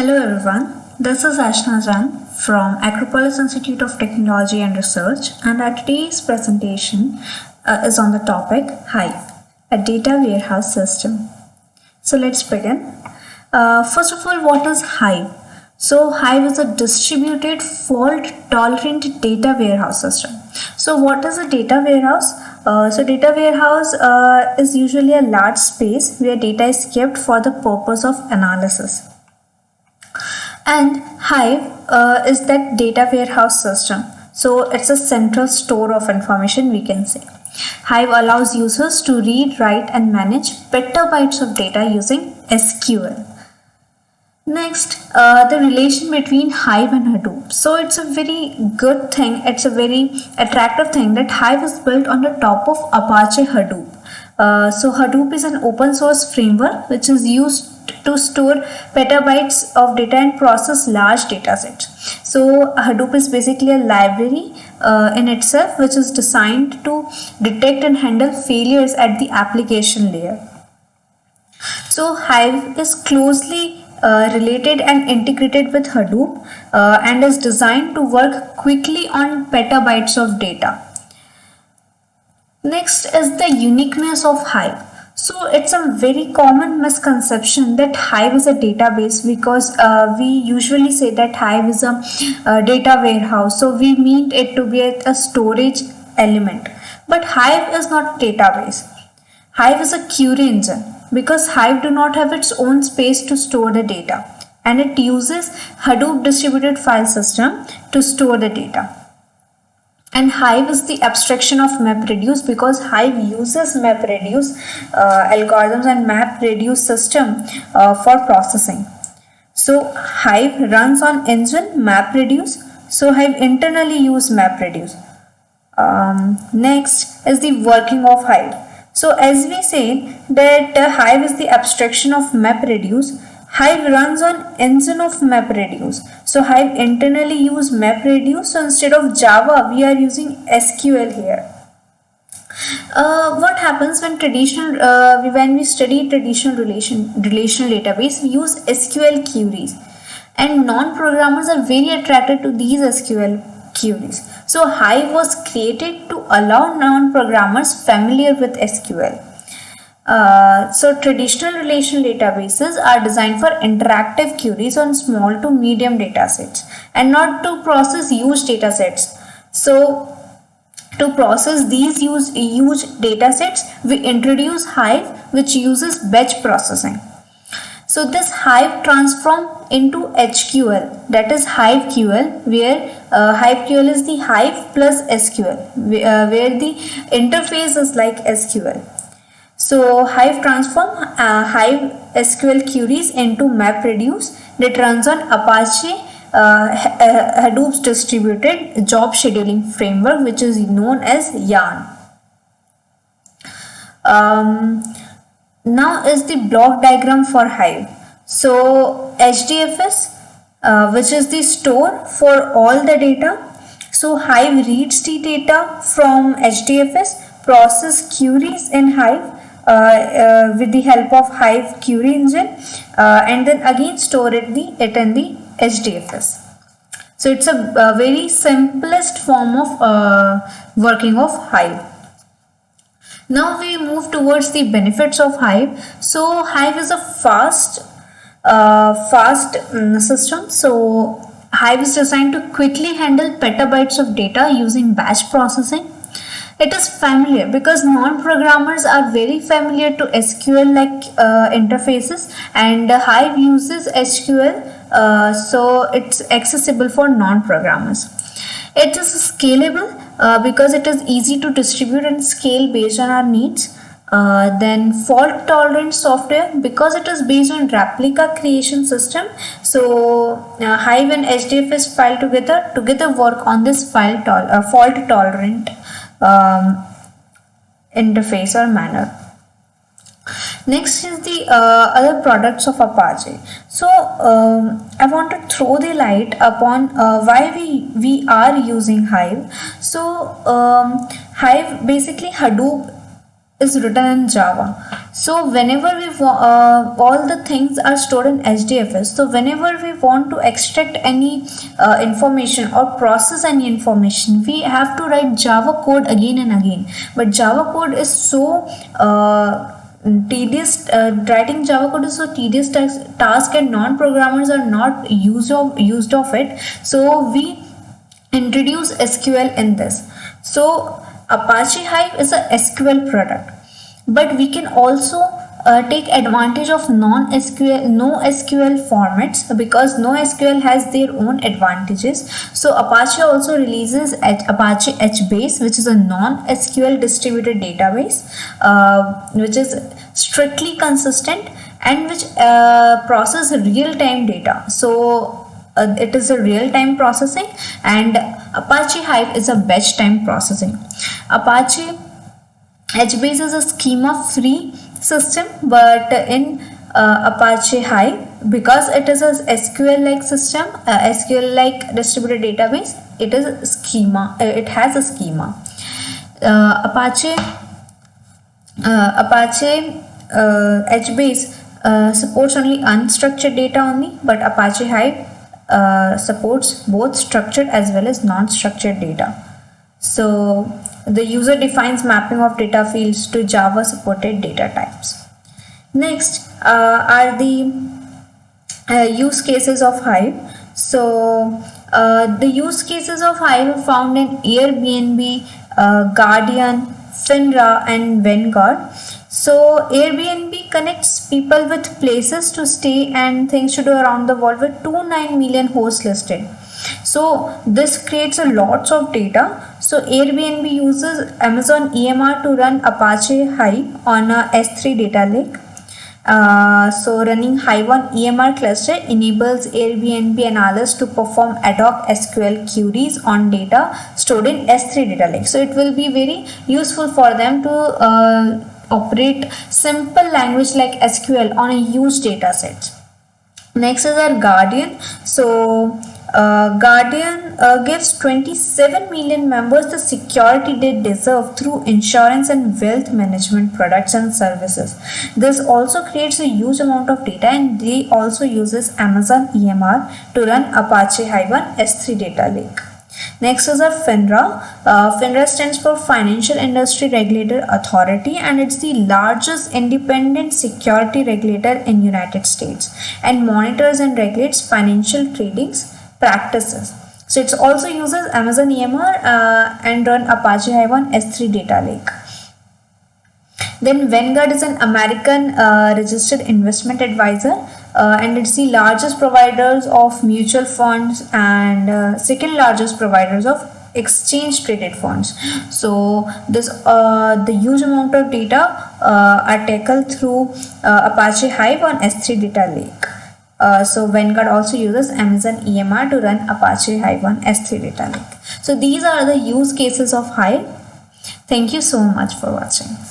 Hello everyone, this is Ashna Jan from Acropolis Institute of Technology and Research, and our today's presentation is on the topic Hive, a data warehouse system. So let's begin. First of all, what is Hive? So Hive is a distributed fault-tolerant data warehouse system. So what is a data warehouse? Data warehouse is usually a large space where data is kept for the purpose of analysis. And Hive is that data warehouse system. So it's a central store of information, we can say. Hive allows users to read, write and manage petabytes of data using SQL. Next, the relation between Hive and Hadoop. So it's a very good thing, it's a very attractive thing that Hive is built on the top of Apache Hadoop. So Hadoop is an open source framework which is used to store petabytes of data and process large data sets. So Hadoop is basically a library in itself which is designed to detect and handle failures at the application layer. So Hive is closely related and integrated with Hadoop and is designed to work quickly on petabytes of data. Next is the uniqueness of Hive. So it's a very common misconception that Hive is a database because we usually say that Hive is a data warehouse. So we mean it to be a storage element. But Hive is not a database. Hive is a query engine because Hive do not have its own space to store the data, and it uses Hadoop distributed file system to store the data. And Hive is the abstraction of MapReduce because Hive uses MapReduce algorithms and MapReduce system for processing. So Hive runs on engine MapReduce. So Hive internally use MapReduce. Next is the working of Hive. So as we say that Hive is the abstraction of MapReduce, Hive runs on engine of MapReduce. So Hive internally use MapReduce. So instead of Java, we are using SQL here. What happens when we study traditional relational database, we use SQL queries, and non-programmers are very attracted to these SQL queries. So Hive was created to allow non-programmers familiar with SQL. So traditional relational databases are designed for interactive queries on small to medium data sets and not to process huge data sets. So to process these huge data sets, we introduce Hive, which uses batch processing. So this Hive transform into HQL, that is HiveQL, where HiveQL is the Hive plus SQL, where the interface is like SQL. So Hive transform Hive SQL queries into MapReduce that runs on Apache Hadoop's distributed job scheduling framework, which is known as Yarn. Now is the block diagram for Hive. So HDFS, which is the store for all the data. So Hive reads the data from HDFS, process queries in Hive with the help of Hive query engine, and then again store it in the HDFS. So it's a very simplest form of working of Hive. Now we move towards the benefits of Hive. So Hive is a fast system. So Hive is designed to quickly handle petabytes of data using batch processing. It is familiar because non-programmers are very familiar to SQL like interfaces, and Hive uses SQL, so it's accessible for non-programmers. It is scalable because it is easy to distribute and scale based on our needs. Then fault tolerant software because it is based on replica creation system. So Hive and HDFS file together work on this fault tolerant interface or manner. Next is the other products of Apache. So I want to throw the light upon why we are using Hive. So Hive, basically Hadoop is written in Java. So whenever all the things are stored in HDFS, so whenever we want to extract any information or process any information, we have to write Java code again and again. But Java code is so tedious, writing Java code is so tedious task, and non-programmers are not used of it. So we introduce SQL in this. So Apache Hive is a SQL product, but we can also take advantage of NoSQL formats, because NoSQL has their own advantages. So Apache also releases Apache HBase, which is a non-SQL distributed database, which is strictly consistent and which processes real-time data. So it is a real-time processing, and Apache Hive is a batch time processing. Apache HBase is a schema-free system, but in Apache Hive, because it is a SQL-like system, SQL-like distributed database, it is a schema. It has a schema. Apache HBase supports only unstructured data only, but Apache Hive supports both structured as well as non-structured data. So the user defines mapping of data fields to Java supported data types. Next are the use cases of Hive. So the use cases of Hive are found in Airbnb, Guardian, Finra, and Vanguard. So Airbnb connects people with places to stay and things to do around the world, with 29 million hosts listed. So this creates a lots of data. So Airbnb uses Amazon EMR to run Apache Hive on a S3 data lake. So running Hive on EMR cluster enables Airbnb analysts to perform ad hoc SQL queries on data stored in S3 data lake. So it will be very useful for them to operate simple language like SQL on a huge data set. Next is our Guardian. So Guardian gives 27 million members the security they deserve through insurance and wealth management products and services. This also creates a huge amount of data, and they also uses Amazon EMR to run Apache Hive on S3 data lake. Next is our FINRA. FINRA stands for Financial Industry Regulator Authority, and it's the largest independent security regulator in United States, and monitors and regulates financial tradings practices. So it also uses Amazon EMR and run Apache Hive on S3 data lake. Then Vanguard is an American registered investment advisor, and it's the largest providers of mutual funds and second largest providers of exchange traded funds. So this the huge amount of data are tackled through Apache Hive on S3 data lake. So Vanguard also uses Amazon EMR to run Apache Hive on S3 data lake. So these are the use cases of Hive. Thank you so much for watching.